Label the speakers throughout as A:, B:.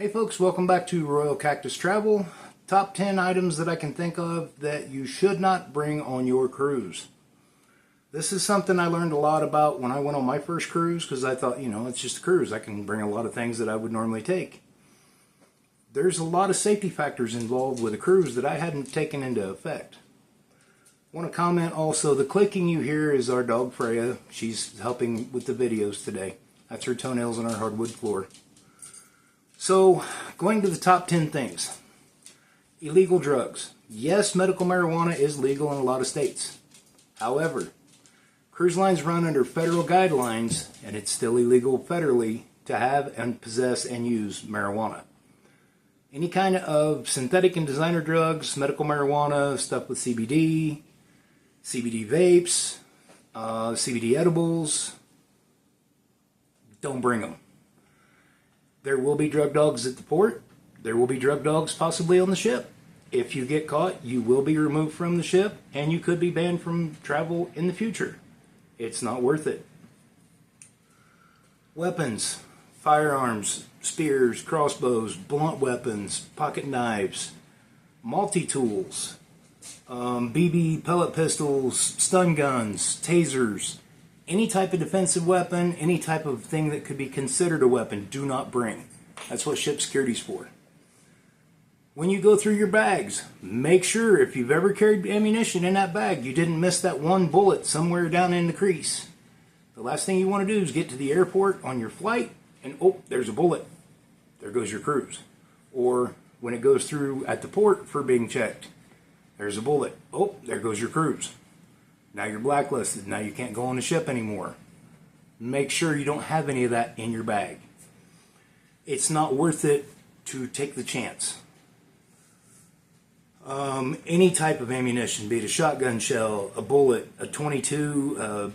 A: Hey folks, welcome back to Royal Cactus Travel. Top 10 items that I can think of that you should not bring on your cruise. This is something I learned a lot about when I went on my first cruise because I thought, it's just a cruise. I can bring a lot of things that I would normally take. There's a lot of safety factors involved with a cruise that I hadn't taken into effect. I want to comment also, the clicking you hear is our dog Freya. She's helping with the videos today. That's her toenails on our hardwood floor. So, going to the top 10 things. Illegal drugs. Yes, medical marijuana is legal in a lot of states. However, cruise lines run under federal guidelines, and it's still illegal federally to have and possess and use marijuana. Any kind of synthetic and designer drugs, medical marijuana, stuff with CBD, CBD vapes, CBD edibles, don't bring them. There will be drug dogs at the port. There will be drug dogs possibly on the ship. If you get caught, you will be removed from the ship, and you could be banned from travel in the future. It's not worth it. Weapons, firearms, spears, crossbows, blunt weapons, pocket knives, multi-tools, BB pellet pistols, stun guns, tasers, any type of defensive weapon, any type of thing that could be considered a weapon, do not bring. That's what ship security's for. When you go through your bags, make sure if you've ever carried ammunition in that bag, you didn't miss that one bullet somewhere down in the crease. The last thing you want to do is get to the airport on your flight and, oh, there's a bullet. There goes your cruise. Or when it goes through at the port for being checked, there's a bullet. Oh, there goes your cruise. Now you're blacklisted. Now you can't go on the ship anymore. Make sure you don't have any of that in your bag. It's not worth it to take the chance. Any type of ammunition, be it a shotgun shell, a bullet, a .22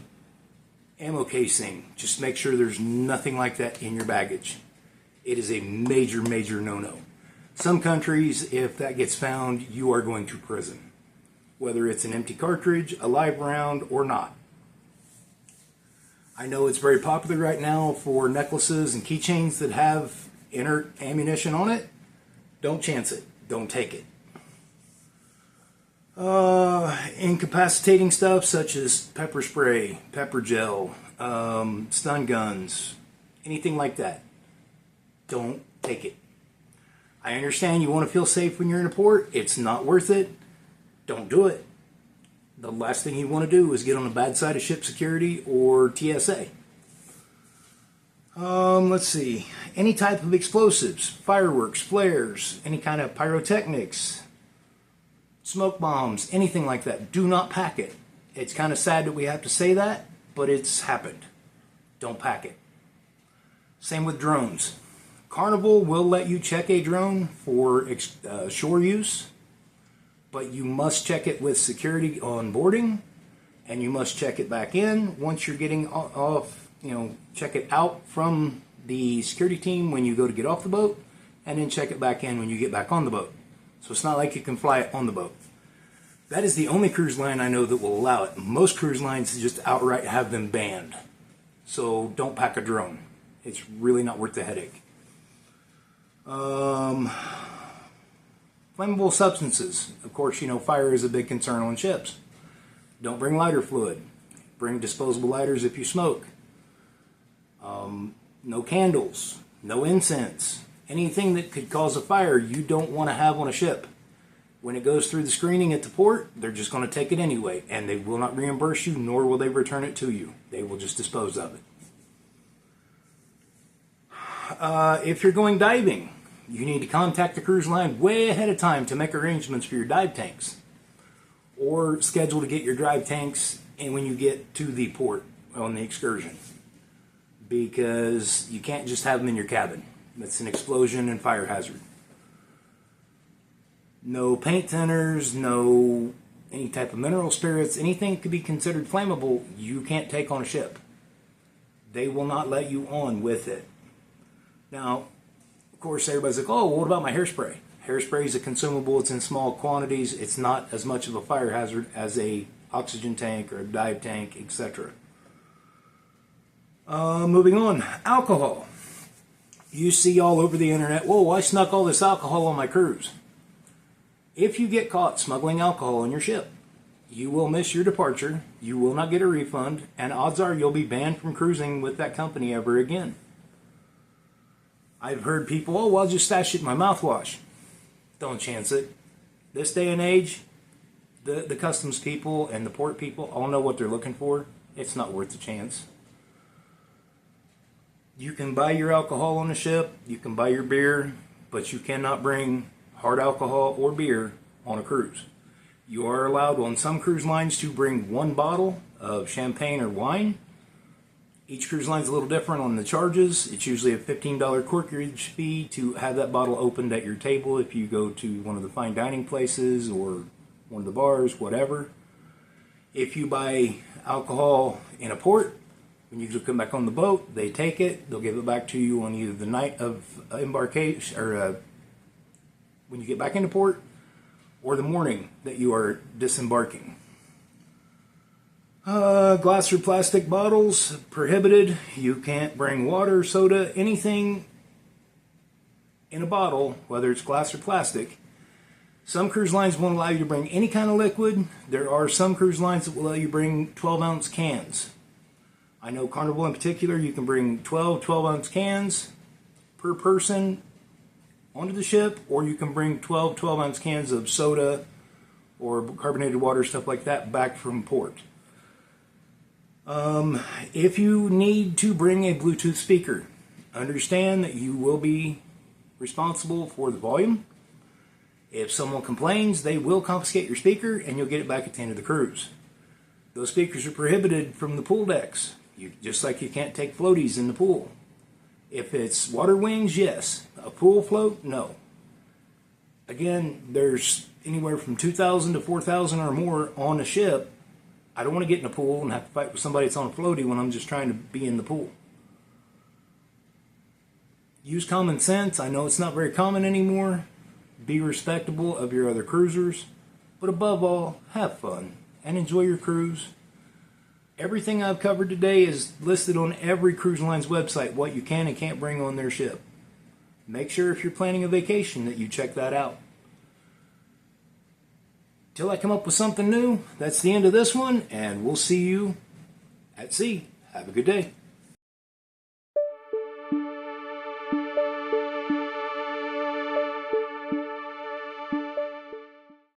A: ammo casing, just make sure there's nothing like that in your baggage. It is a major, major no-no. Some countries, if that gets found, you are going to prison. Whether it's an empty cartridge, a live round, or not. I know it's very popular right now for necklaces and keychains that have inert ammunition on it. Don't chance it. Don't take it. Incapacitating stuff such as pepper spray, pepper gel, stun guns, anything like that. Don't take it. I understand you want to feel safe when you're in a port. It's not worth it. Don't do it. The last thing you want to do is get on the bad side of ship security or TSA. Let's see. Any type of explosives, fireworks, flares, any kind of pyrotechnics, smoke bombs, anything like that. Do not pack it. It's kind of sad that we have to say that, but it's happened. Don't pack it. Same with drones. Carnival will let you check a drone for shore use, but you must check it with security on boarding, and you must check it back in once you're getting off, check it out from the security team when you go to get off the boat, and then check it back in when you get back on the boat. So it's not like you can fly it on the boat. That is the only cruise line I know that will allow it. Most cruise lines just outright have them banned. So don't pack a drone. It's really not worth the headache. Flammable substances. Of course, fire is a big concern on ships. Don't bring lighter fluid. Bring disposable lighters if you smoke. No candles. No incense. Anything that could cause a fire you don't want to have on a ship. When it goes through the screening at the port, they're just going to take it anyway, and they will not reimburse you, nor will they return it to you. They will just dispose of it. If you're going diving, you need to contact the cruise line way ahead of time to make arrangements for your dive tanks. Or schedule to get your dive tanks and when you get to the port on the excursion. Because you can't just have them in your cabin. That's an explosion and fire hazard. No paint thinners, no any type of mineral spirits, anything that could be considered flammable, you can't take on a ship. They will not let you on with it. Now, of course, everybody's like, oh, well, what about my hairspray? Hairspray is a consumable. It's in small quantities. It's not as much of a fire hazard as a oxygen tank or a dive tank, etc. Moving on. Alcohol. You see all over the internet, whoa, I snuck all this alcohol on my cruise. If you get caught smuggling alcohol on your ship, you will miss your departure, you will not get a refund, and odds are you'll be banned from cruising with that company ever again. I've heard people, oh, well, I'll just stash it in my mouthwash. Don't chance it. This day and age, the customs people and the port people all know what they're looking for. It's not worth the chance. You can buy your alcohol on the ship, you can buy your beer, but you cannot bring hard alcohol or beer on a cruise. You are allowed on some cruise lines to bring one bottle of champagne or wine. Each cruise line is a little different on the charges. It's usually a $15 corkerage fee to have that bottle opened at your table if you go to one of the fine dining places or one of the bars, whatever. If you buy alcohol in a port, when you come back on the boat, they take it, they'll give it back to you on either the night of embarkation or when you get back into port, or the morning that you are disembarking. Glass or plastic bottles, prohibited. You can't bring water, soda, anything in a bottle, whether it's glass or plastic. Some cruise lines won't allow you to bring any kind of liquid. There are some cruise lines that will allow you to bring 12-ounce cans. I know Carnival in particular, you can bring 12-ounce cans per person onto the ship, or you can bring 12-ounce cans of soda or carbonated water, stuff like that, back from port. If you need to bring a Bluetooth speaker, understand that you will be responsible for the volume. If someone complains, they will confiscate your speaker and you'll get it back at the end of the cruise. Those speakers are prohibited from the pool decks, just like you can't take floaties in the pool. If it's water wings, yes. A pool float, no. Again, there's anywhere from 2,000 to 4,000 or more on a ship. I don't want to get in a pool and have to fight with somebody that's on a floaty when I'm just trying to be in the pool. Use common sense. I know it's not very common anymore. Be respectable of your other cruisers. But above all, have fun and enjoy your cruise. Everything I've covered today is listed on every cruise line's website, what you can and can't bring on their ship. Make sure if you're planning a vacation that you check that out. Till I come up with something new, that's the end of this one, and we'll see you at sea. Have a good day.